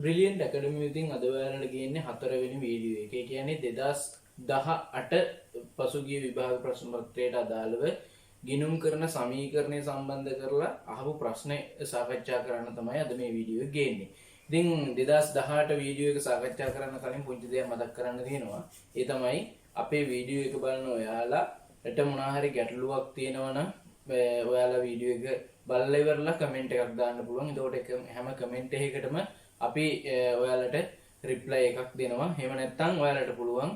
Brilliant ඇකඩමි විසින් අද ඔයාලට ගේන්නේ 4 වෙනි වීඩියෝ එක. ඒ කියන්නේ 2018 පසුගිය විභාග ප්‍රශ්න පත්‍රයට අදාළව ගිණුම් කරන සමීකරණය සම්බන්ධ කරලා අහපු ප්‍රශ්න සාකච්ඡා කරන්න තමයි අද මේ වීඩියෝ එක ගේන්නේ. ඉතින් 2018 වීඩියෝ එක සාකච්ඡා කරන්න කලින් පුංචි දෙයක් මතක් කරන්න තියෙනවා. ඒ තමයි අපේ වීඩියෝ එක බලන ඔයාලට මොනවා හරි ගැටලුවක් තියෙනවා නම් ඔයාලා වීඩියෝ එක බලලා ඉවරලා කමෙන්ට් එකක් දාන්න පුළුවන්. එතකොට හැම කමෙන්ට් එකකටම අපි ඔයාලට රිප්ලයි එකක් දෙනවා. එහෙම නැත්නම් ඔයාලට පුළුවන්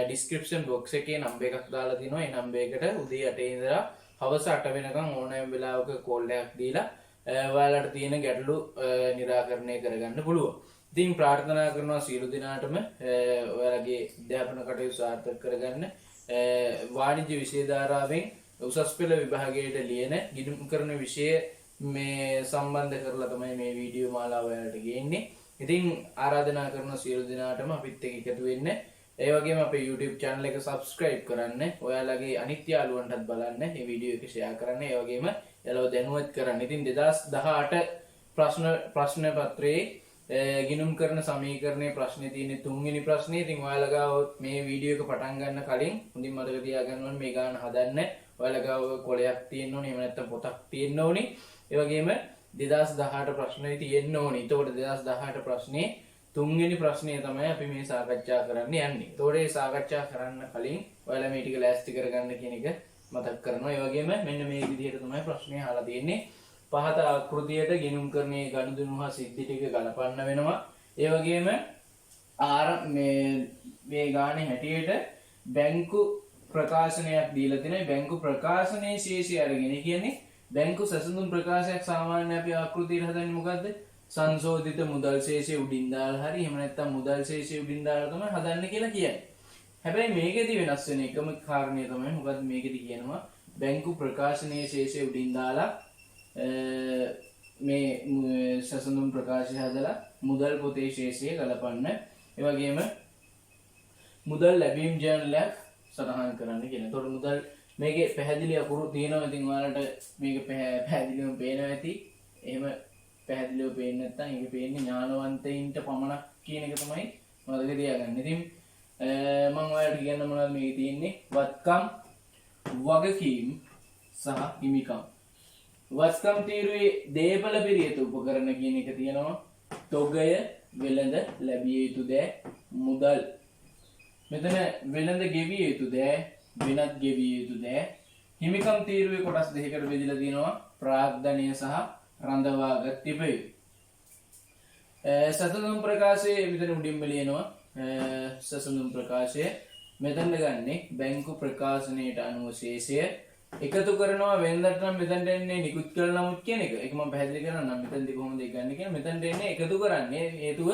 ඩිස්ක්‍රිප්ෂන් බොක්ස් එකේ නම්බර් එකක් දාලා තිනවා. ඒ නම්බර් එකට උදේ 8 ඉඳලා හවස 8 වෙනකන් ඕනෑම වෙලාවක කෝල් එකක් දීලා ඔයාලට තියෙන ගැටලු निराකරණය කරගන්න පුළුවන්. ඉතින් ප්‍රාර්ථනා කරනවා සියලු දෙනාටම ඔයාලගේ අධ්‍යාපන කටයුතු සාර්ථක කරගන්න. වාණිජ්‍ය විෂය ධාරාවෙන් උසස් පෙළ විභාගයට ලියන ගිණුම් කරන විෂය මේ සම්බන්ධ කරලා තමයි මේ වීඩියෝ මාලාව ඔයාලට ගේන්නේ. ඉතින් ආරාධනා කරන සියලු දෙනාටම අපිත් එක්ක එකතු වෙන්න. ඒ වගේම අපේ YouTube channel එක subscribe කරන්න. ඔයාලගේ අනිත් යාළුවන්ටත් බලන්න. මේ වීඩියෝ එක share කරන්න. ඒ වගේම යාළුව දැනුවත් කරන්න. ඉතින් 2018 ප්‍රශ්න පත්‍රයේ ගිණුම් කරන සමීකරණයේ ප්‍රශ්නේ තියෙන්නේ 3 වෙනි ප්‍රශ්නේ. ඉතින් ඔයාලා ගාව මේ වීඩියෝ එක පටන් ගන්න කලින් හොඳින් මතක තියාගන්න ඕනේ මේ ගාන හදන්න. ඔයාලා ගාව කොලයක් තියෙන්න ඕනේ. එහෙම නැත්නම් පොතක් තියෙන්න ඕනේ. ඒ වගේම 2018 ප්‍රශ්නේ තියෙන්න ඕනේ. එතකොට 2018 ප්‍රශ්නේ 3 වෙනි ප්‍රශ්නය තමයි අපි මේ සාකච්ඡා කරන්න යන්නේ. එතකොට මේ සාකච්ඡා කරන්න කලින් ඔයාලා මේ ටික ලෑස්ති කරගන්න කියන එක මතක් කරනවා. ඒ වගේම මෙන්න මේ විදිහට තමයි ප්‍රශ්නේ අහලා තියෙන්නේ. පහත ආකෘතියට ගිණුම් කරන්නේ ගනුදෙනු හා සිද්ධි ටික ගලපන්න වෙනවා. ඒ වගේම මේ ගානේ හැටියට බැංකු ප්‍රකාශනයක් දීලා තිනේ. බැංකු ප්‍රකාශනයේ ශේෂය අරගෙන කියන්නේ බැංකු සැසඳුම් ප්‍රකාශයක් සාමාන්‍ය අපි ආකෘතියට හදන්නේ මොකද්ද? සංශෝධිත මුදල් ශේෂය උඩින් දාලා හරි එහෙම නැත්නම් මුදල් ශේෂය උඩින් දාලා තමයි හදන්න කියලා කියන්නේ. හැබැයි මේකෙදි වෙනස් වෙන එකම කාරණය තමයි මොකද්ද මේකෙදි කියනවා බැංකු ප්‍රකාශනයේ ශේෂය උඩින් දාලා මේ සැසඳුම් ප්‍රකාශය හදලා මුදල් පොතේ ශේෂය ගලපන්න. ඒ වගේම මුදල් ලැබීම් ජර්නලයක් සටහන් කරන්න කියන. එතකොට මුදල් මේකේ පැහැදිලි අකුරු තියෙනවා. ඉතින් ඔයාලට මේක පැහැදිලිවම පේනවා ඇති. එහෙම පැහැදිලිව පේන්නේ නැත්නම් ඒක පේන්නේ ඥානවන්තයින්ට පමණක් කියන එක තමයි මතක තියාගන්න. ඉතින් මම ඔයාලට කියන්න මොනවද මේකේ තියෙන්නේ? වත්කම්, වගකීම් සහ හිමිකම්. වත්කම් තීරුවේ දේපල පිරියත උපකරණ කියන එක තියෙනවා. තොගය, වෙළඳ, ලැබිය යුතු දෑ, මුදල්. මෙතන වෙළඳ ගෙවිය යුතු දෑ, වෙනත් ගෙවිය යුතු දෑ. හිමිකම් තීරුවේ කොටස් දෙකකට බෙදලා තියෙනවා. ප්‍රාග්ධනය සහ රඳවාගත් තිබේ. සැසඳුම් ප්‍රකාශයේ මෙතන උඩින්ම ලියනවා. සැසඳුම් ප්‍රකාශය මෙතන ගන්නේ බැංකු ප්‍රකාශනයට අනුව ශේෂය එකතු කරනවා. වෙනදට නම් මෙතනට එන්නේ නිකුත් කළ නමුත් කියන එක. ඒක මම පැහැදිලි කරනවා නම් මෙතනදී කොහොමද ඒක ගන්න කියලා. මෙතනට එන්නේ එකතු කරන්නේ හේතුව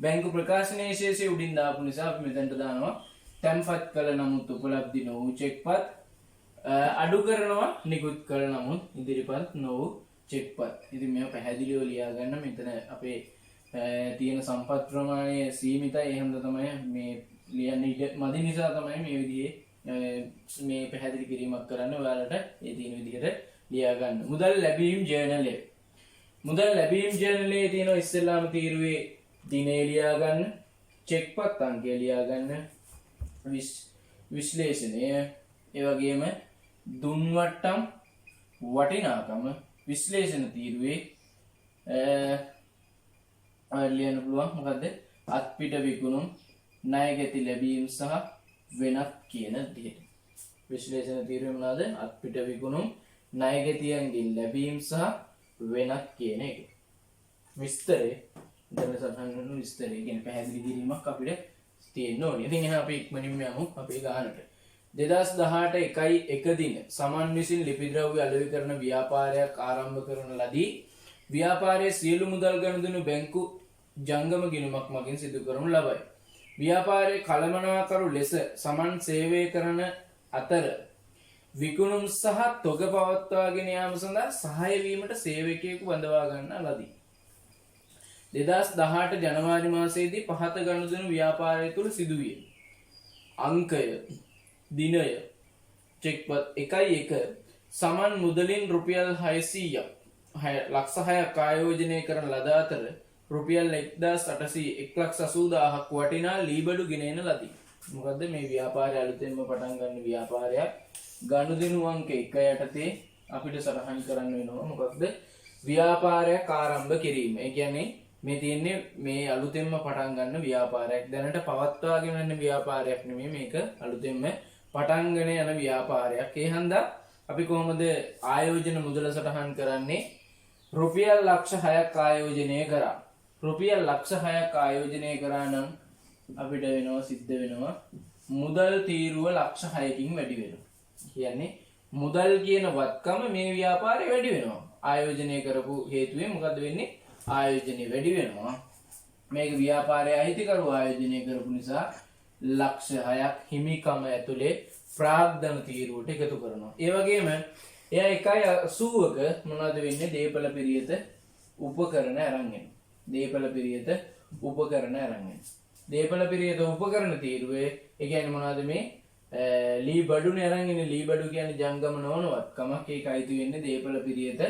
බැංකු ප්‍රකාශනයේ ශේෂය උඩින් දාපු නිසා අපි මෙතනට දානවා තැන්පත් කළ නමුත් උපලබ්ධි නොවූ චෙක්පත්. අඩු කරනවා නිකුත් කළ නමුත් ඉදිරිපත් නොවූ චෙක්පත්. ඉතින් මේව පැහැදිලිව ලියා ගන්න. මෙතන අපේ තියෙන සම්පත් ප්‍රමාණය සීමිතයි. එහෙනම් තමයි මේ ලියන්න ඉඩ මදි නිසා තමයි මේ විදිහේ මේ පැහැදිලි කිරීමක් කරන්න ඔයාලට ඒ තියෙන විදිහට ලියා ගන්න. මුදල් ලැබීම් ජර්නලය. මුදල් ලැබීම් ජර්නලයේ තියෙන ඉස්සෙල්ලාම තීරුවේ දිනේ ලියා ගන්න, චෙක්පත් අංකය ලියා ගන්න, විශ්ලේෂණය, ඒ වගේම දුන්වට්ටම් වටිනාකම විශ්ලේෂණ තීරුවේ ලියන්න පුළුවන් මොකද්ද? අත්පිට විකුණුම්, ණයගැති ලැබීම් සහ වෙනත් කියන විදිහට. විශ්ලේෂණ තීරුවේ මොනවාද? අත්පිට විකුණුම්, ණයගැතියන්ගෙන් ලැබීම් සහ වෙනත් කියන එක. විස්තරේ දැන් සටහන් කරන විස්තරේ කියන පැහැදිලි කිරීමක් අපිට තියෙන්න ඕනේ. ඉතින් එහෙනම් අපි ඉක්මනින්ම යමු අපේ ගානට. 2018 1 දින සමන් විසින් ලිපි ද්‍රව්‍ය අලෙවි කරන ව්‍යාපාරයක් ආරම්භ කරන ලදී. ව්‍යාපාරයේ සියලු මුදල් ගනුදෙනු බැංකු ජංගම ගිණුමක් මගින් සිදු කරනු ලබයි. ව්‍යාපාරයේ කළමනාකරු ලෙස සමන් සේවය කරන අතර විකුණුම් සහ තොග පවත්වාගෙන යාම සඳහා සහාය වීමට සේවකයෙකු බඳවා ගන්නා ලදී. 2018 ජනවාරි මාසයේදී පහත ගනුදෙනු ව්‍යාපාරය තුළ සිදුවිය. අංකය දිනය චෙක්පත් 1.1 සමන් මුදලින් රුපියල් 600ක් ලක්ෂ 6ක් ආයෝජනය කරන ලද අතර රුපියල් 1,880,000ක් වටිනා ලීබඩු ගෙනෙන ලදී. මොකද්ද මේ ව්‍යාපාරය අලුතෙන්ම පටන් ගන්න ව්‍යාපාරයක්. ගනුදෙනු අංක 1 යටතේ අපිට සටහන් කරන්න වෙනවා මොකක්ද ව්‍යාපාරයක් ආරම්භ කිරීම. ඒ කියන්නේ මේ තියෙන්නේ මේ අලුතෙන්ම පටන් ගන්න ව්‍යාපාරයක්. දැනට පවත්වාගෙන යන ව්‍යාපාරයක් නෙමෙයි මේක අලුතෙන්ම පටන්ගෙන යන ව්‍යාපාරයක්. ඒ හන්දා අපි කොහොමද ආයෝජන මුදල සටහන් කරන්නේ? රුපියල් ලක්ෂ 6ක් ආයෝජනය කරා. රුපියල් ලක්ෂ 6ක් ආයෝජනය කරා නම් අපිට වෙනවා සිද්ධ වෙනවා මුදල් තීරුව ලක්ෂ 6කින් වැඩි වෙනවා. කියන්නේ මුදල් කියන වත්කම මේ ව්‍යාපාරේ වැඩි වෙනවා. ආයෝජනය කරපු හේතුවෙන් මොකද වෙන්නේ? ආයෝජනය වැඩි වෙනවා. මේක ව්‍යාපාරයේ අයිතිකරු ආයෝජනය කරපු නිසා ලක්ෂ 6ක් හිමිකම ඇතුලේ ප්‍රාග්ධන තීරුවට එකතු කරනවා. ඒ වගේම එයා 1.80ක මොනවද වෙන්නේ? දීපල පිරියත උපකරණ අරන් එනවා. දීපල පිරියත උපකරණ අරන් එනවා. දීපල පිරියත උපකරණ තීරුවේ ඒ කියන්නේ මොනවද මේ ලී බඩුනේ අරන් ඉන්නේ. ලී බඩු කියන්නේ ජංගම නොවනවත් කමක්. ඒක අයිති වෙන්නේ දීපල පිරියත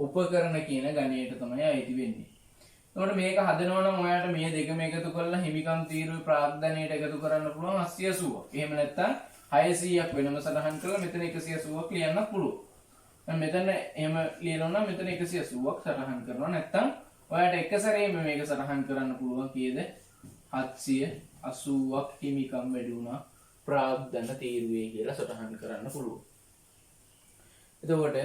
උපකරණ කියන ගණයට තමයි අයිති වෙන්නේ. එතකොට මේක හදනවා නම් ඔයාලට මේ දෙකම එකතු කරලා හිමිකම් තීරුවේ ප්‍රාග්ධනයට එකතු කරන්න පුළුවන් 880ක්. එහෙම නැත්නම් 600ක් වෙනම සටහන් කරලා මෙතන 180ක් ලියන්නත් පුළුවන්. දැන් මෙතන එහෙම ලියනවා නම් මෙතන 180ක් සටහන් කරනවා. නැත්නම් ඔයාලට එක සැරේම මේක සටහන් කරන්න පුළුවන් කීයද? 780ක් හිමිකම් වැඩි වුණා ප්‍රාග්ධන තීරුවේ කියලා සටහන් කරන්න පුළුවන්. එතකොට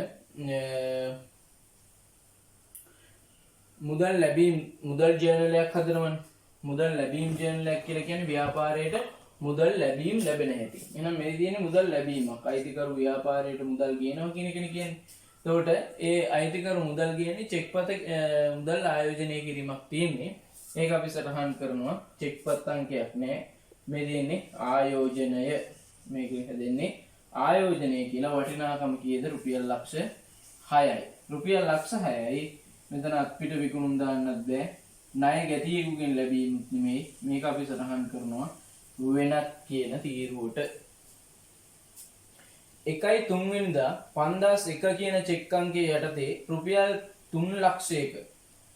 මුදල් ලැබීම් මුදල් ජර්නලයක් හදනවනේ. මුදල් ලැබීම් ජර්නලයක් කියලා කියන්නේ ව්‍යාපාරයට මුදල් ලැබීම් ලැබෙන හැටි. එහෙනම් මේ තියෙන්නේ මුදල් ලැබීමක්. අයිතිකරු ව්‍යාපාරයට මුදල් ගේනවා කියන එකනේ කියන්නේ. එතකොට ඒ අයිතිකරු මුදල් කියන්නේ චෙක්පත මුදල් ආයෝජනය කිරීමක් තියෙන්නේ. ඒක අපි සටහන් කරනවා. චෙක්පත් අංකයක් නෑ. මේ තියෙන්නේ ආයෝජනය. මේකෙන් හැදෙන්නේ ආයෝජනය කියලා වටිනාකම කීයද? රුපියල් ලක්ෂ 6යි. රුපියල් ලක්ෂ 6යි. මෙතන අත්පිට විකුණුම් දාන්නත් බෑ. ණය ගැතියෙකුගෙන් ලැබීමක් නෙමෙයි. මේක අපි සටහන් කරනවා වෙනත් කියන තීරුවට. 1.3 වෙනිදා 5001 කියන චෙක් අංකයේ යටතේ රුපියල් 3 ලක්ෂයක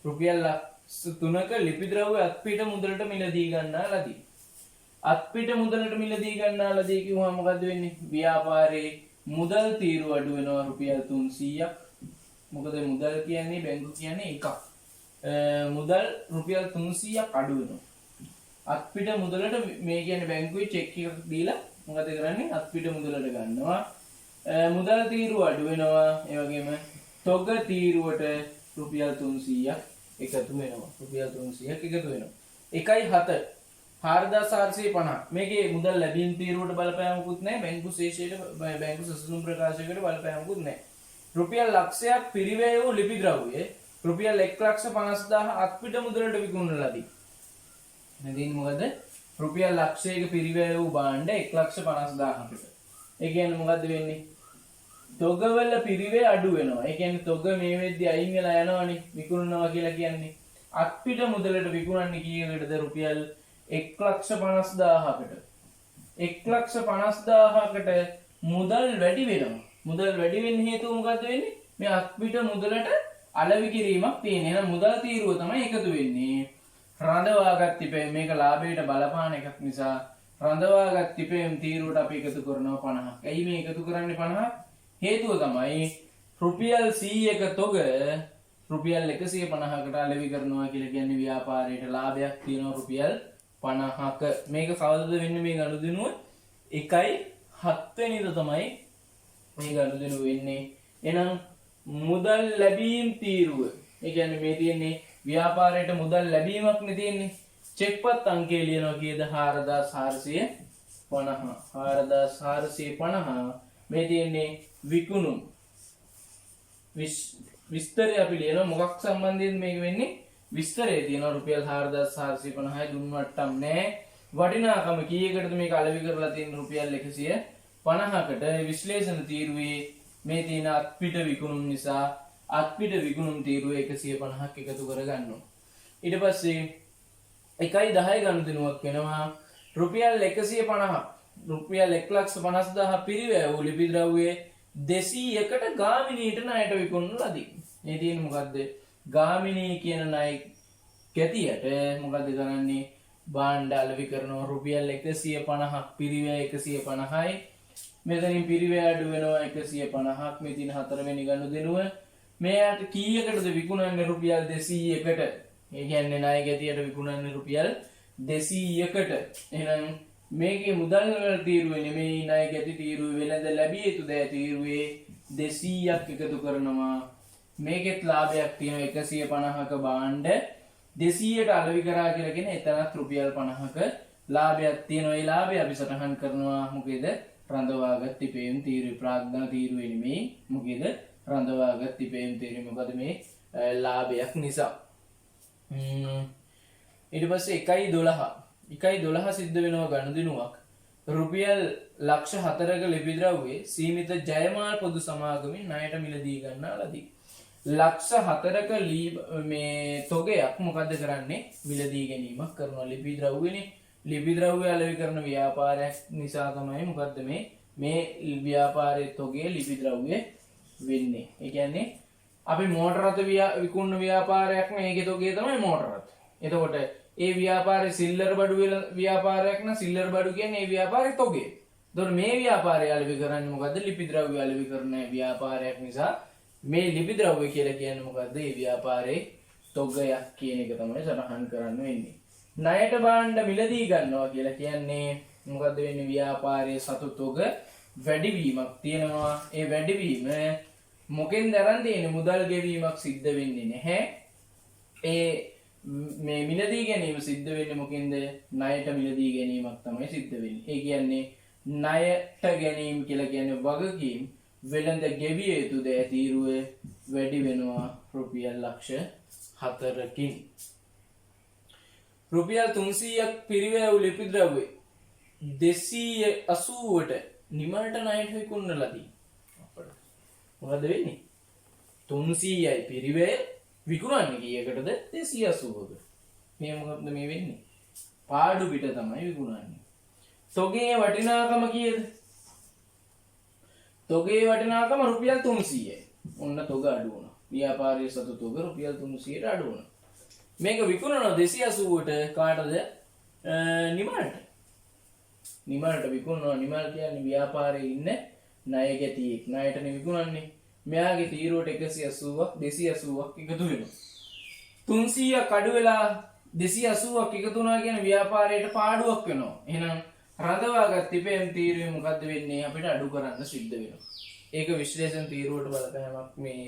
රුපියල් ලක්ෂ 3ක ලිපි ද්‍රව්‍ය අත්පිට මුදලට මිලදී ගන්නා ලදී. අත්පිට මුදලට මිලදී ගන්නා ලදී කිව්වම මොකද වෙන්නේ? ව්‍යාපාරයේ මුදල් තීරුව අඩු වෙනවා රුපියල් 300ක්. මොකද මුදල් කියන්නේ බැංකු කියන්නේ එකක්. මුදල් රුපියල් 300ක් අඩු වෙනවා. අත්පිට මුදලට මේ කියන්නේ බැංකුවේ චෙක් එකක් දීලා මොකද කරන්නේ? අත්පිට මුදලට ගන්නවා. මුදල් තීරුව අඩු වෙනවා. ඒ වගේම තොග තීරුවට රුපියල් 300ක් එකතු වෙනවා. රුපියල් 300ක් එකතු වෙනවා. 1.7 4450 මේකේ මුදල් ලැබීම් තීරුවට බලපෑමකුත් නැහැ. බැංකු ශේෂයට බැංකු සසුන් ප්‍රකාශයකට බලපෑමකුත් නැහැ. රුපියල් ලක්ෂයක් පිරිවැය වූ ලිපි ද්‍රව්‍ය රුපියල් 1,50,000 අත්පිට මුදලට විකුණන ලදී. මෙදින් මොකද? රුපියල් ලක්ෂයක පිරිවැය වූ භාණ්ඩ 1,50,000කට. ඒ කියන්නේ මොකද්ද වෙන්නේ? තොගවල පිරිවැය අඩු වෙනවා. ඒ කියන්නේ තොග මේ වෙද්දි අයින් වෙලා යනවනේ විකුණනවා කියලා කියන්නේ. අත්පිට මුදලට විකුණන්නේ කීයකටද? රුපියල් 1,50,000කට. 1,50,000කට මුදල් වැඩි වෙනවා. මුදල් වැඩි වෙන්න හේතුව මොකද්ද වෙන්නේ? මේ අත්පිට මුදලට අලෙවි කිරීමක් තියෙන. එහෙනම් මුදල් තීරුව තමයි එකතු වෙන්නේ. රඳවාගත් තිපෙන් මේක ලාභයට බලපාන එකක් නිසා රඳවාගත් තිපෙන් තීරුවට අපි එකතු කරනවා 50ක්. ඇයි මේ එකතු කරන්නේ 50ක්? හේතුව තමයි රුපියල් 100ක තොග රුපියල් 150කට අලෙවි කරනවා කියලා කියන්නේ ව්‍යාපාරයට ලාභයක් තියෙනවා රුපියල් 50ක. මේක කවදද වෙන්නේ මේ ගනුදෙනුව? 1.7 වෙනිදා තමයි මේ ගනුදෙනුව වෙන්නේ. එහෙනම් මුදල් ලැබීම් තීරුව. ඒ කියන්නේ මේ තියෙන්නේ ව්‍යාපාරයට මුදල් ලැබීමක් නේ තියෙන්නේ. චෙක්පත් අංකය ලියනවා කීයද? 4450. 4450 මේ තියෙන්නේ විකුණුම්. විස්තරය අපි ලියනවා මොකක් සම්බන්ධයෙන් මේක වෙන්නේ? විස්තරය තියෙනවා රුපියල් 4450යි දුන් වට්ටම් නෑ. වටිනාකම කීයකටද මේක අලෙවි කරලා තියෙන්නේ? රුපියල් 150කට. විශ්ලේෂණ තීරුවේ මේ තියෙන අත්පිට විකුණුම් නිසා අත්පිට විකුණුම් තීරුව 150ක් එකතු කරගන්නවා. ඊට පස්සේ 1.10 ගනුදෙනුවක් වෙනවා. රුපියල් 150ක් රුපියල් 1,50,000 පිරිවැය වූ ලිපි ද්‍රව්‍ය 200කට ගාමිණීට ණයට විකුණන ලදී. මේ තියෙන්නේ මොකද්ද? ගාමිණී කියන ණය ගැතියට මොකද කරන්නේ භාණ්ඩ අලෙවි කරනවා රුපියල් 150ක් පිරිවැය 150යි මෙතනින් පිරිවැය අඩු වෙනවා 150ක් මේ තියෙන හතරවෙනි ගනුදෙනුව මෙයාට කීයකටද විකුණන්නේ රුපියල් 200කට ඒ කියන්නේ ණය ගැතියට විකුණන්නේ රුපියල් 200කට එහෙනම් මේකේ මුදල් වල තීරුවේ නෙමෙයි ණය ගැති තීරුවේ වෙළඳ ලැබිය යුතු දෑ තීරුවේ 200ක් එකතු කරනවා මේකෙත් ලාභයක් තියෙනවා 150ක භාණ්ඩ 200ට අලෙවි කරා කියලා කියන එතනත් රුපියල් 50ක ලාභයක් තියෙනවා ඒ ලාභය අපි සටහන් කරනවා මොකේද රඳවාගත් තිපේම් තීරුවේ ප්‍රාග්ධන තීරුවේ නෙමෙයි මොකේද රඳවාගත් තිපේම් තීරුවේ මොකද මේ ලාභයක් නිසා ඊට පස්සේ 1.12 සිද්ධ වෙනවා ගනුදෙනුවක් රුපියල් ලක්ෂ 4ක ලිපි ද්‍රව්‍යයේ සීමිත ජයමාල් පොදු සමාගමෙන් ණයට මිලදී ගන්නා ලදී ලක්ෂ 4ක මේ තොගයක් මොකද්ද කරන්නේ මිලදී ගැනීමක් කරනවා ලිපි ද්‍රව්‍යනේ ලිපි ද්‍රව්‍ය අලෙවි කරන ව්‍යාපාරයක් නිසා තමයි මොකද්ද මේ ව්‍යාපාරයේ තොගේ ලිපි ද්‍රව්‍ය වෙන්නේ ඒ කියන්නේ අපි මෝටර රථ විකුණන ව්‍යාපාරයක් මේකේ තොගේ තමයි මෝටර රථ එතකොට ඒ ව්‍යාපාරයේ සිල්ලර් බඩු ව්‍යාපාරයක් නම් සිල්ලර් බඩු කියන්නේ ඒ ව්‍යාපාරයේ තොගේ එතකොට මේ ව්‍යාපාරය අලෙවි කරන්නේ මොකද්ද ලිපි ද්‍රව්‍ය අලෙවි කරන ව්‍යාපාරයක් නිසා මේ ලිපි ද්‍රව්‍ය කියලා කියන්නේ මොකද්ද? මේ ව්‍යාපාරයේ තොගයක් කියන එක තමයි සටහන් කරන්න වෙන්නේ. ණයට භාණ්ඩ මිලදී ගන්නවා කියලා කියන්නේ මොකද්ද වෙන්නේ? ව්‍යාපාරයේ සතු තොග වැඩිවීමක් තියෙනවා. ඒ වැඩිවීම මොකෙන්ද අරන් තියෙන්නේ? මුදල් ගෙවීමක් සිද්ධ වෙන්නේ නැහැ. ඒ මේ මිලදී ගැනීම සිද්ධ වෙන්නේ මොකෙන්ද? ණයට මිලදී ගැනීමක් තමයි සිද්ධ වෙන්නේ. ඒ කියන්නේ ණයට ගැනීම කියලා කියන්නේ වගකීම් වෙළඳ ගෙවිය යුතු දෑ තීරුවේ වැඩි වෙනවා රුපියල් ලක්ෂ 4කින් රුපියල් 300ක් පිරිවැය ලිපි ද්‍රව්‍ය 280ට නිමලට ණයට විකුණන ලදී අපට මොකද වෙන්නේ 300යි පිරිවැය විකුණන්නේ කීයකටද 280කට මේ මොකක්ද මේ වෙන්නේ පාඩු පිට තමයි විකුණන්නේ තොගේ වටිනාකම කීයද තොගේ වටිනාකම රුපියල් 300යි. ඔන්න තොග අඩු වුණා. ව්‍යාපාරයේ සතු තොග රුපියල් 300ට අඩු වුණා. මේක විකුණනවා 280ට කාටද? නිමල්ට. නිමල්ට විකුණනවා. නිමල් කියන්නේ ව්‍යාපාරයේ ඉන්න ණය ගැතියෙක්. ණයටනේ විකුණන්නේ. මෙයාගේ තීරුවට 180ක් 280ක් එකතු වෙනවා. 300ක් අඩු වෙලා 280ක් එකතු වුණා කියන්නේ ව්‍යාපාරයට පාඩුවක් වෙනවා. එහෙනම් රඳවාගත් තිපෙම් තීරුවේ මොකද්ද වෙන්නේ අපිට අඩු කරන්න සිද්ධ වෙනවා. ඒක විශ්ලේෂණ තීරුවට බලපෑමක් මේ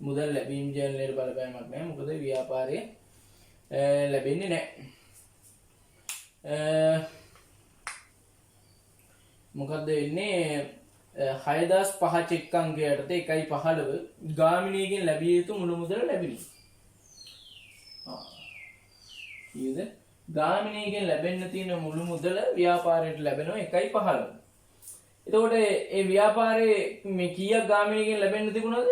මුදල් ලැබීම් ජනලයට බලපෑමක් නැහැ. මොකද ව්‍යාපාරයේ ලැබෙන්නේ නැහැ. මොකද්ද වෙන්නේ 6005 චෙක් අංකයට 1.15 ගාමිණීගෙන් ලැබිය යුතු මුළු මුදල ලැබෙනවා. ඊද ගාමිණීගෙන් ලැබෙන්න තියෙන මුළු මුදල ව්‍යාපාරයට ලැබෙනවා 1.15. එතකොට ඒ ව්‍යාපාරයේ මේ කීයක් ගාමිණීගෙන් ලැබෙන්න තිබුණාද?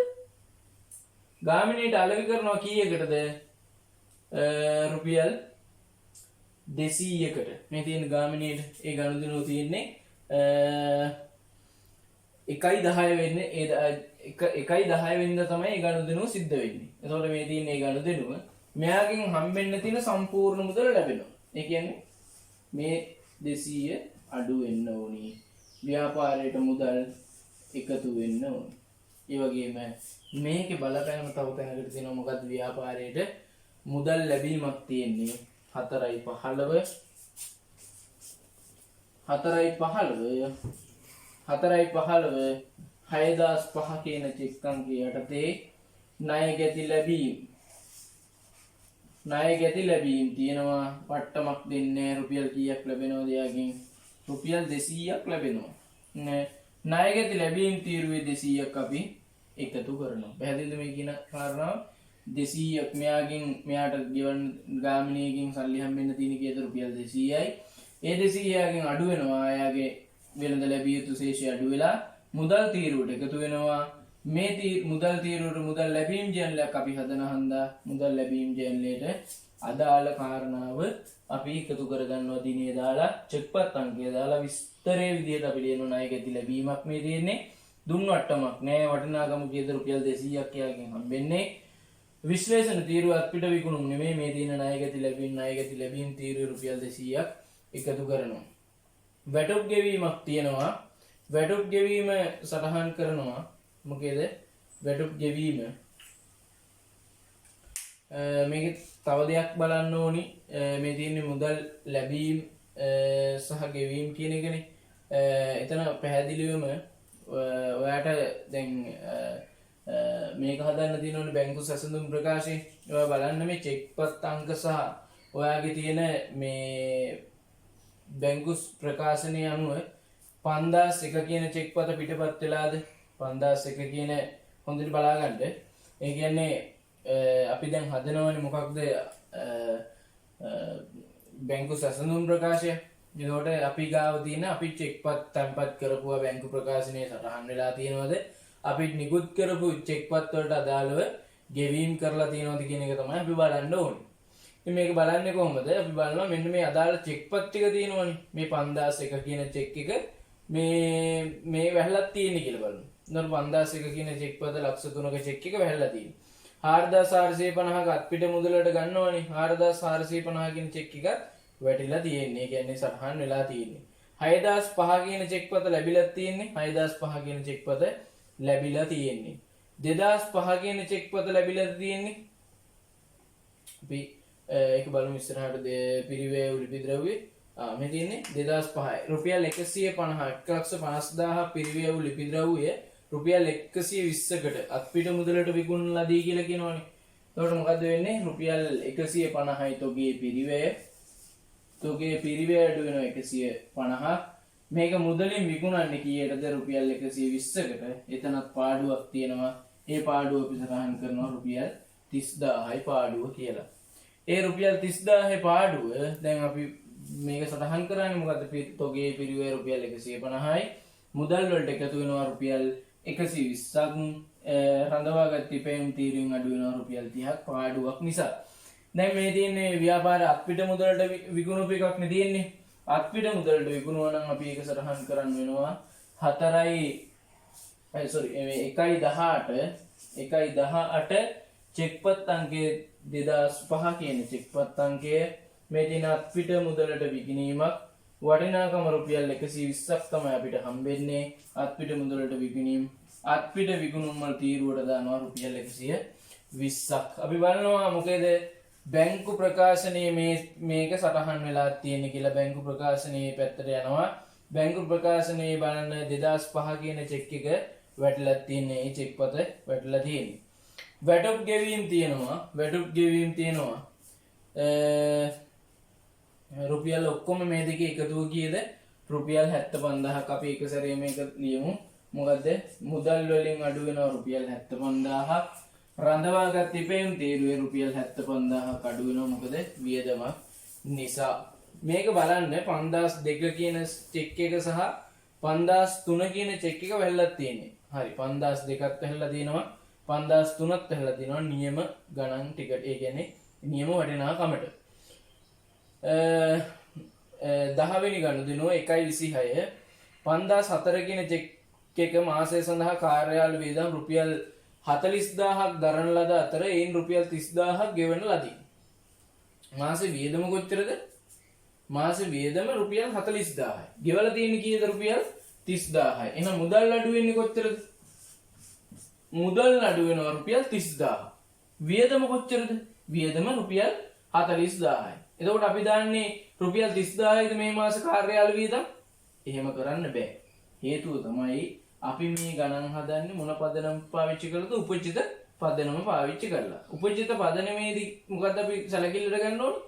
ගාමිණීට අලෙවි කරනවා කීයකටද? රුපියල් 200කට. මේ තියෙන ගාමිණීට ඒ ගනුදෙනුව තියෙන්නේ 1.10 වෙන්නේ ඒ 1.10 වෙනිදා තමයි ඒ ගනුදෙනුව සිද්ධ වෙන්නේ. එතකොට මේ තියෙන ඒ ගනුදෙනුව මෙයාගෙන් හම්බෙන්න තියෙන සම්පූර්ණ මුදල ලැබෙනවා. ඒ කියන්නේ මේ 200 අඩු වෙන්න ඕනි. ව්‍යාපාරයට මුදල් එකතු වෙන්න ඕනි. ඒ වගේම මේකේ බලපෑම තව තැනකට තියෙනවා මොකද්ද ව්‍යාපාරයට මුදල් ලැබීමක් තියෙන්නේ 4.15 6005 කියන චෙක් අංකය යටතේ ණය ගැති ලැබීම් තියෙනවා පට්ටමක් දෙන්නේ රුපියල් කීයක් ලැබෙනවද යාගෙන් රුපියල් 200ක් ලැබෙනවා ණය ගැති ලැබීම් තීරුවේ 200ක් අපි එකතු කරනවා පැහැදිලිද මේ කියන කාරණාව 200ක් මෙයාට ගෙවන්න ගාමිණීගෙන් සල්ලි හම්බෙන්න තියෙන කීයද රුපියල් 200යි ඒ 200ගෙන් අඩු වෙනවා එයාගේ වෙළඳ ලැබිය යුතු ශේෂය අඩු වෙලා මුදල් තීරුවට එකතු වෙනවා මේ මුදල් තීරුවට මුදල් ලැබීම් ජනලයක් අපි හදන හන්දා මුදල් ලැබීම් ජනලයට අදාළ කාරණාව අපි එකතු කරගන්නවා දිනේ දාලා චෙක්පත් අංකය දාලා විස්තරයේ විදිහට අපි ලියන ණය ගැති ලැබීමක් මේ තියෙන්නේ දුන් වට්ටමක් නෑ වටිනාකම කීයද රුපියල් 200ක් යාගෙන් හම්බෙන්නේ විශ්ලේෂණ තීරුව අත්පිට විකුණුම් නෙමෙයි මේ තියෙන ණයගැති ලැබීම් තීරුවේ රුපියල් 200ක් එකතු කරනවා. වැටුප් ගෙවීමක් තියෙනවා. වැටුප් ගෙවීම සටහන් කරනවා. මොකේද වැටුප් ගෙවීම? මේක තව දෙයක් බලන්න ඕනි. මේ තියෙන්නේ මුදල් ලැබීම් සහ ගෙවීම් කියන එකනේ. එතන පැහැදිලිවම ඔයාට දැන් මේක හදන්න තියෙනවනේ බැංකු සැසඳුම් ප්‍රකාශය. ඔයා බලන්න මේ චෙක්පත් අංක සහ ඔයාගේ තියෙන මේ බැංකු ප්‍රකාශනය අනුව 5001 කියන චෙක්පත පිටපත් වෙලාද? 5001 කියන හොඳට බලාගන්න. ඒ කියන්නේ අපි දැන් හදනවනේ මොකක්ද බැංකු සැසඳුම් ප්‍රකාශය. එතකොට අපි ගාව තියෙන අපි චෙක්පත් තැන්පත් කරපුවා බැංකු ප්‍රකාශනයේ සටහන් වෙලා තියෙනවද? අපි නිකුත් කරපු චෙක්පත් වලට අදාළව ගෙවීම් කරලා තියෙනවද කියන එක තමයි අපි බලන්න ඕනේ. ඉතින් මේක බලන්නේ කොහොමද? අපි බලනවා මෙන්න මේ අදාළ චෙක්පත් ටික තියෙනවනේ. මේ 5001 කියන චෙක් එක මේ වැහලක් තියෙන්නේ කියලා බලමු. නේද 5001 කියන චෙක්පත ලක්ෂ 3ක චෙක් එක වැහලා තියෙන්නේ. 4450ක අත්පිට මුදලට ගන්නවනේ. 4450 කියන චෙක් එකත් වැටිලා තියෙන්නේ. ඒ කියන්නේ සටහන් වෙලා තියෙන්නේ. 6005 කියන චෙක්පත ලැබිලා තියෙන්නේ. 6005 කියන චෙක්පත ලැබිලා තියෙන්නේ. 2005 කියන චෙක්පත ලැබිලා තියෙන්නේ. අපි ඒක බලමු ඉස්සරහට පිරිවැය ලිපි මේ තියෙන්නේ 2005 රුපියල් 150,000 පිරිවැය ලිපි ද්‍රව්‍ය රුපියල් 120කට අත්පිට මුදලට විකුණලා දී කියලා කියනවනේ. එතකොට මොකද වෙන්නේ? රුපියල් 150යි තොගේ පිරිවැය. තොගේ පිරිවැය අඩු වෙනවා 150. මේක මුදලින් විකුණන්නේ කීයටද? රුපියල් 120කට. එතනත් පාඩුවක් තියෙනවා. ඒ පාඩුව අපි සටහන් කරනවා රුපියල් 30000යි පාඩුව කියලා. ඒ රුපියල් 30000යි පාඩුව දැන් අපි මේක සටහන් කරන්නේ මොකද්ද? තොගේ පිරිවැය රුපියල් 150යි. මුදල් වලට එකතු වෙනවා රුපියල් 120ක්. රඳවාගත් ඉපැයුම් තීරුවෙන් අඩු වෙනවා රුපියල් 30ක් පාඩුවක් නිසා. දැන් මේ තියෙන්නේ ව්‍යාපාර අත්පිට මුදලට විකුණුපු එකක් නේ තියෙන්නේ. අත්පිට මුදලට විකුණුවා නම් අපි ඒක සටහන් කරන්න වෙනවා 1.18 චෙක්පත් අංකයේ 2005 කියන චෙක්පත් අංකය මේ දින අත්පිට මුදලට විකිණීමක් වටිනාකම රුපියල් 120ක් තමයි අපිට හම්බෙන්නේ. අත්පිට මුදලට විකිණීම අත්පිට විකුණුම් වල තීරුවට දානවා රුපියල් 120ක්. අපි බලනවා මොකේද බැංකු ප්‍රකාශනයේ මේක සටහන් වෙලා තියෙන්නේ කියලා. බැංකු ප්‍රකාශනයේ පැත්තට යනවා. බැංකු ප්‍රකාශනයේ බලන්න 2005 කියන චෙක් එක වැටලා තියෙන්නේ. මේ චෙක්පත වැටලා තියෙන්නේ. වැටුප් ගෙවීම් තියෙනවා. වැටුප් ගෙවීම් තියෙනවා. රුපියල් ඔක්කොම මේ දෙකේ එකතුව කීයද? රුපියල් 75000ක්. අපි එක සැරේ මේක ලියමු. මොකද්ද? මුදල් වලින් අඩු වෙනවා රුපියල් 75000ක්. රඳවාගත් ඉපැයුම් තීරුවේ රුපියල් 75000ක් අඩු වෙනවා. මොකද වියදම නිසා. මේක බලන්න 5002 කියන චෙක් එක සහ 5003 කියන චෙක් එක වැහලා තියෙන්නේ. හරි 5002ත් වැහලා තියෙනවා. 5003ත් වැහලා තියෙනවා නියම ගණන් ටිකට. ඒ කියන්නේ නියම වටිනාකමට. 10 වෙනි ගනුදෙනුව 1.26 5004 කියන චෙක් එක මාසය සඳහා කාර්යාල වියදම් රුපියල් 40000ක් දරන ලද අතර එයින් රුපියල් 30000ක් ගෙවන ලදී. මාසේ වියදම කොච්චරද? මාසේ වියදම රුපියල් 40000යි. ගෙවලා තියෙන්නේ කීයද? රුපියල් 30000යි. එහෙනම් මුදල් අඩු වෙන්නේ කොච්චරද? මුදල් අඩු වෙනවා රුපියල් 30000. වියදම කොච්චරද? වියදම රුපියල් 40000යි. එතකොට අපි දාන්නේ රුපියල් 30000යිද මේ මාස කාර්යාල වියදම්? එහෙම කරන්න බෑ. හේතුව තමයි අපි මේ ගණන් හදන්නේ මොන පදනම පාවිච්චි කරලාද? උපජිත පදනම පාවිච්චි කරලා. උපජිත පදනමේදී මොකද්ද අපි සැලකිල්ලට ගන්න ඕනේ?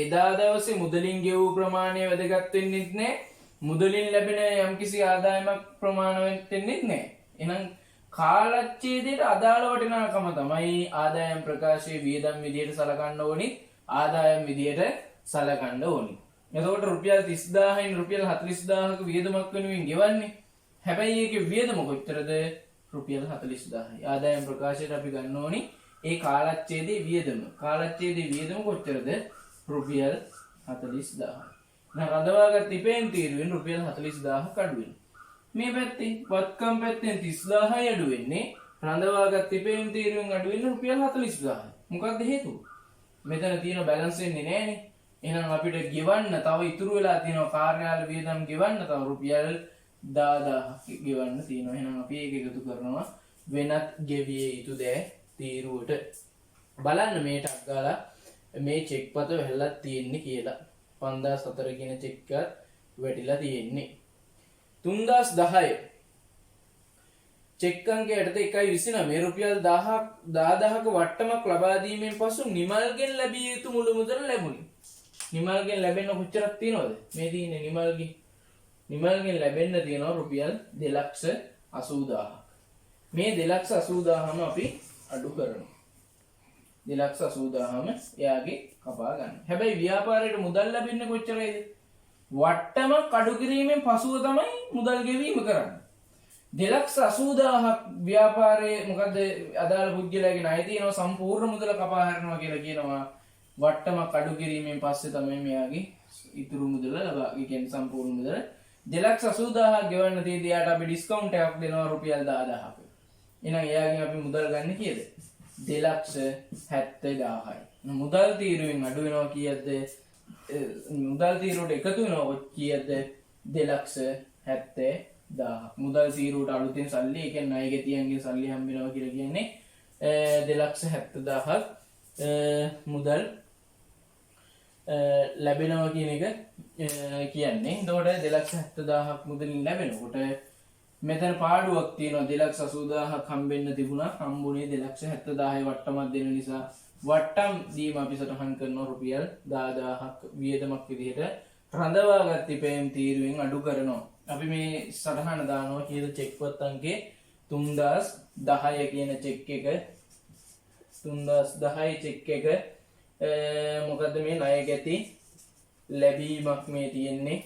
එදා දවසේ මුදලින් ගෙවූ ප්‍රමාණය වැදගත් වෙන්නේ නැහැ. මුදලින් ලැබෙන යම්කිසි ආදායමක් ප්‍රමාණවත් වෙන්නේ නැහැ. එහෙනම් කාලච්ඡේදයට අදාළ වටිනාකම තමයි ආදායම් ප්‍රකාශයේ වියදම් විදියට සලකන්න ඕනි. ආදායම් විදියට සලකන්න ඕනි. එතකොට රුපියල් 30000න් රුපියල් 40000ක වියදමක් වෙනුවෙන් ගෙවන්නේ. හැබැයි ඒකේ වියදම කොච්චරද? රුපියල් 40000යි. ආදායම් ප්‍රකාශයට අපි ගන්න ඕනි ඒ කාලච්ඡේදයේ වියදම. කාලච්ඡේදයේ වියදම කොච්චරද? රුපියල් 40000යි. දැන් රඳවාගත් ඉපැයුම් තීරුවෙන් රුපියල් 40000ක් අඩු වෙනවා. මේ පැත්තේ වත්කම් පැත්තෙන් 30000යි අඩු වෙන්නේ. රඳවාගත් තිපෙම් තීරුවෙන් අඩු වෙන රුපියල් 40000. මොකක්ද හේතුව? මෙතන තියෙන බැලන්ස් වෙන්නේ නැහනේ. එහෙනම් අපිට ගෙවන්න තව ඉතුරු වෙලා තියෙනවා කාර්යාල වියදම් ගෙවන්න තව රුපියල් 10000ක් ගෙවන්න තියෙනවා. එහෙනම් අපි ඒක එකතු කරනවා වෙනත් ගෙවිය යුතු දෑ තීරුවට. බලන්න මේ ටක් ගාලා මේ චෙක් පත වැහැලා තියෙන්නේ කියලා. 5004 කියන චෙක් එකත් වැටිලා තියෙන්නේ. 3010 චෙක් අංකය යටතේ 1.29 රුපියල් 10000ක වට්ටමක් ලබා දීමෙන් පසු නිමල්ගෙන් ලැබිය යුතු මුළු මුදල ලැබුණි. නිමල්ගෙන් ලැබෙන්න කොච්චරක් තියෙනවද? මේ තියෙන්නේ නිමල්ගෙන් ලැබෙන්න තියෙනවා රුපියල් 2,80,000ක්. මේ 2,80,000ම අපි අඩු කරනවා. 2,80,000ම එයාගේ කපා ගන්න. හැබැයි ව්‍යාපාරයට මුදල් ලැබෙන්නේ කොච්චරයිද? වට්ටමක් අඩු කිරීමෙන් පසුව තමයි මුදල් ගෙවීම කරන්නේ. 2,80,000ක් ව්‍යාපාරයේ මොකද අදාළ පුද්ගලයාගේ ණය තියෙනවා සම්පූර්ණ මුදල කපා හැරෙනවා කියලා කියනවා. වට්ටමක් අඩු කිරීමෙන් පස්සේ තමයි මෙයාගේ ඉතුරු මුදල ලබා කියන්නේ සම්පූර්ණ මුදල 2,80,000ක් ගෙවන්න තියෙද්දි යාට අපි ඩිස්කවුන්ට් එකක් දෙනවා රුපියල් 10,000ක. එහෙනම් එයාගෙන් අපි මුදල් ගන්න කීයද? 2,70,000යි. මුදල් තීරුවෙන් අඩු වෙනවා කීයද? මුදල් තීරුවට එකතු වෙනවා කීයද? 2,70,000. මුදල් තීරුවට අලුතෙන් සල්ලි ඒ කියන්නේ ණය ගෙතියන්ගෙන් සල්ලි හම්බ වෙනවා කියලා කියන්නේ 2,70,000ක් මුදල් ලැබෙනවා කියන එක කියන්නේ. එතකොට 2,70,000ක් මුදලින් ලැබෙනකොට මෙතන පාඩුවක් තියෙනවා. 2,80,000ක් හම්බෙන්න තිබුණා. හම්බුනේ 2,70,000 වට්ටමක් දෙන නිසා වට්ටම් දීම අපි සටහන් කරනවා රුපියල් 10,000ක් වියදමක් විදිහට රඳවාගත් ඉපැයම් තීරුවෙන් අඩු කරනවා. අපි මේ සටහන දානවා කියලා චෙක් පත් අංකේ 3010 කියන චෙක් එක 3010 චෙක් එක මොකද්ද මේ ණය ගැති ලැබීමක් මේ තියෙන්නේ.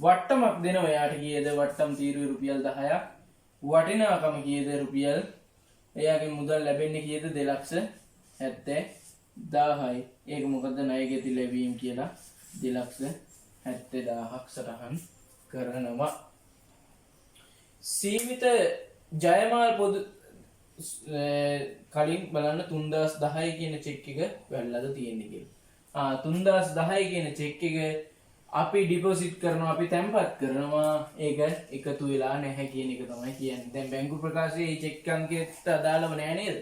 වට්ටමක් දෙනවා එයාට කීයද? වට්ටම් තීරුවේ රුපියල් 10ක්. වටිනාකම කීයද? රුපියල් එයාගේ මුදල් ලැබෙන්නේ කීයද? 2,70,000යි. ඒක මොකද්ද? ණය ගැති ලැබීම කියලා 2,70,000ක් සටහන් කරනවා. සීමිත ජයමාල් පොදු කලින් බලන්න 3010 කියන චෙක් එක වැල්ලද තියෙන්නේ කියලා. 3010 කියන චෙක් එක අපි ඩිපොසිට් කරනවා, අපි තැන්පත් කරනවා. ඒක එකතු වෙලා නැහැ කියන එක තමයි කියන්නේ. දැන් බැංකු ප්‍රකාශයේ මේ චෙක් අංකයට අදාළව නැහැ නේද?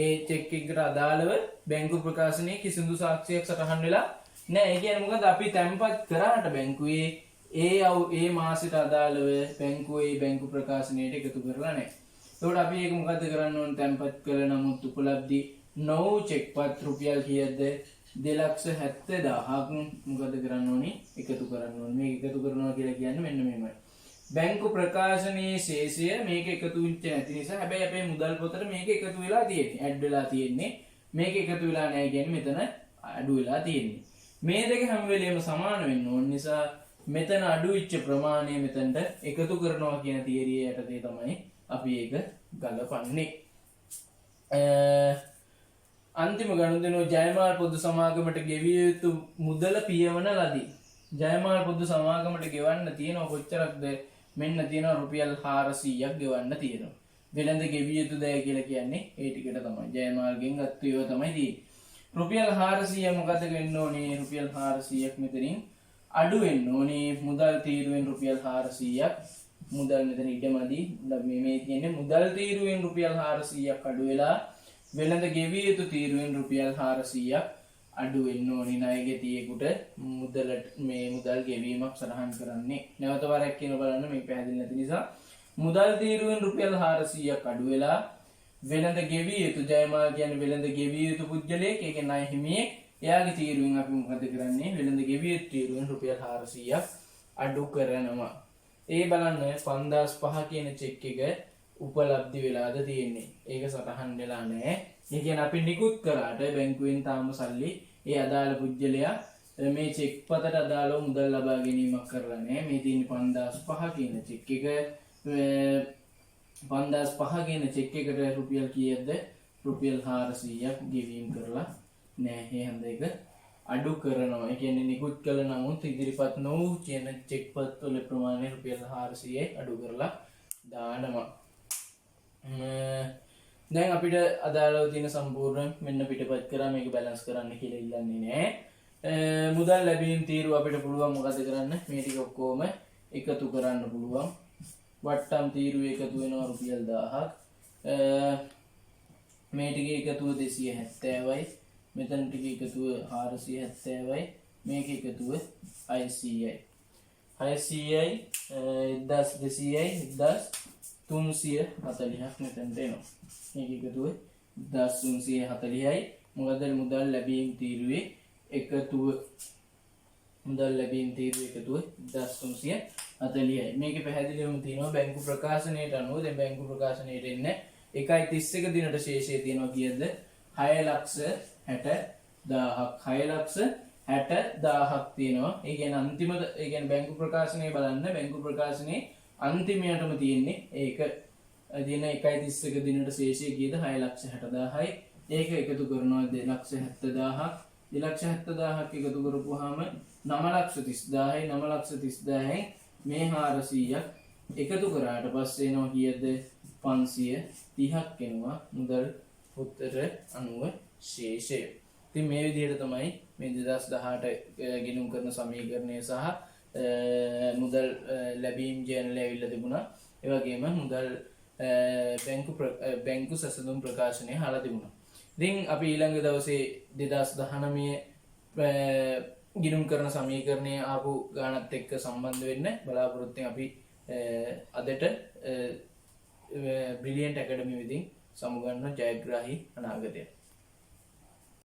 ඒ චෙක් එකට අදාළව බැංකු ප්‍රකාශනයේ කිසිදු සාක්ෂියක් සටහන් වෙලා නැහැ. ඒ කියන්නේ මොකද? අපි තැන්පත් කරාට බැංකුවේ ඒ මාසෙට අදාළව බැංකුවේ බැංකු ප්‍රකාශනයට එකතු කරලා නැහැ. ඒකට අපි ඒක මොකද කරන්න ඕන? තැන්පත් කළ නමුත් උපලබ්ධි නොවු චෙක්පත් රුපියල් කීයද? 2,70,000ක් මොකද කරන්න ඕනි? එකතු කරන්න ඕනි. මේක එකතු කරනවා කියලා කියන්නේ මෙන්න මෙහෙමයි. බැංකු ප්‍රකාශනයේ ශේෂය මේක එකතු වෙච්ච නැති නිසා හැබැයි අපේ මුදල් පොතට මේක එකතු වෙලා තියෙන්නේ. ඇඩ් වෙලා තියෙන්නේ. මේක එකතු වෙලා නැහැ කියන්නේ මෙතන අඩු වෙලා තියෙන්නේ. මේ දෙක හැම වෙලේම සමාන වෙන්න ඕන නිසා මෙතන අඩු වෙච්ච ප්‍රමාණය මෙතනට එකතු කරනවා කියන තියරිය යටතේ තමයි අපි ඒක ගලපන්නේ. අන්තිම ගනුදෙනුව ජයමාල් පොදු සමාගමට ගෙවිය යුතු මුදල පියවන ලදී. ජයමාල් පොදු සමාගමට ගෙවන්න තියෙනවා කොච්චරක්ද? මෙන්න තියෙනවා රුපියල් 400ක් ගෙවන්න තියෙනවා. වෙළඳ ගෙවිය යුතු දෑ කියලා කියන්නේ ඒ ටිකට තමයි. ජයමාල්ගෙන් ගත්ත ඒවා තමයි තියෙන්නේ. රුපියල් 400 මොකද වෙන්න ඕනේ? රුපියල් 400ක් මෙතනින් අඩු වෙන්න ඕනේ. මුදල් තීරුවෙන් රුපියල් 400ක් මුදල් මෙතන ඉඩමදි. මේ කියන්නේ මුදල් තීරුවෙන් රුපියල් 400ක් අඩු වෙලා වෙළඳ ගෙවිය යුතු තීරුවෙන් රුපියල් 400ක් අඩු වෙන්න ඕනේ. ණය ගෙතියෙකුට මුදලට මේ මුදල් ගෙවීමක් සටහන් කරන්නේ. නැවත වරක් කියන බලන්න මේක පැහැදිලි නැති නිසා මුදල් තීරුවෙන් රුපියල් 400ක් අඩු වෙලා වෙළඳ ගෙවිය යුතු ජයමාල් කියන්නේ වෙළඳ ගෙවිය යුතු පුද්ගලයෙක්. ඒකේ ණය හිමියෙක්. එයාගේ තීරුවෙන් අපි මොකද කරන්නේ? වෙළඳ ගෙවිය යුතු තීරුවෙන් රුපියල් 400ක් අඩු කරනවා. ඒ බලන්න 5005 කියන චෙක් එක උපලබ්ධි වෙලාද තියෙන්නේ. ඒක සටහන් වෙලා නැහැ. ඒ කියන්නේ අපි නිකුත් කරාට බැංකුවෙන් තාම සල්ලි ඒ අදාළ පුද්ගලයා මේ චෙක් පතට අදාළව මුදල් ලබා ගැනීමක් කරලා නැහැ. මේ තියෙන්නේ 5005 කියන චෙක් එක. 5005 කියන චෙක් එකට රුපියල් කීයද? රුපියල් 400ක් ගෙවීම කරලා නැහැ. මේ හැම දෙක අඩු කරනවා. ඒ කියන්නේ නිකුත් කළ නමුත් ඉදිරිපත් නොවු කියන චෙක් පත් වල ප්‍රමාණය රුපියල් 400යි අඩු කරලා දානවා. දැන් අපිට අදාළව තියෙන සම්පූර්ණ මෙන්න පිටපත් කරා මේක බැලන්ස් කරන්න කියලා ඉල්ලන්නේ නැහැ. මුදල් ලැබීම් තීරුව අපිට පුළුවන් මොකද කරන්න මේ ටික ඔක්කොම එකතු කරන්න පුළුවන්. වට්ටම් තීරුව එකතු වෙනවා රුපියල් 1000ක්. මේ ටික එකතුව 270යි. මෙතන ටික එකතුව 470යි. මේක එකතුව 600යි. 600යි 1200යි 1340ක් මෙතනට එනවා. මේක එකතුව 1340යි. මොකද මුදල් ලැබීම් තීරුවේ එකතුව මුදල් ලැබීම් තීරුව එකතුව 1340යි. මේක පැහැදිලිවම තියෙනවා බැංකු ප්‍රකාශනයට අනුව. දැන් බැංකු ප්‍රකාශනයට එන්නේ 1.31 දිනට ශේෂය තියෙනවා කීයද? 6,60,000ක්. 6,60,000ක් තියෙනවා. ඒ කියන්නේ අන්තිම ඒ කියන්නේ බැංකු ප්‍රකාශනය බලන්න බැංකු ප්‍රකාශනයේ අන්තිමයටම තියෙන්නේ ඒක දින 1.31 දිනට ශේෂය කීයද? 6,60,000යි. ඒක එකතු කරනවා 2,70,000ක්. 2,70,000ක් එකතු කරපුවාම 9,30,000යි. 9,30,000යි මේ 400ක් එකතු කරාට පස්සේ එනවා කීයද? 530ක් එනවා මුදල් උත්තර අනුව ශේෂය. ඉතින් මේ විදිහට තමයි මේ 2018 ගිණුම් කරන සමීකරණය සහ මුදල් ලැබීම් ජර්නල් ඇවිල්ලා තිබුණා. ඒ වගේම මුදල් බැංකු සැසඳුම් ප්‍රකාශනය අහලා තිබුණා. ඉතින් අපි ඊළඟ දවසේ 2019 ගිණුම් කරන සමීකරණය ආපු ගානත් එක්ක සම්බන්ධ වෙන්න බලාපොරොත්තු අපි අදට බ්‍රිලියන්ට් ඇකඩමි විසින් සමුගන්න ජයග්‍රාහී අනාගතය.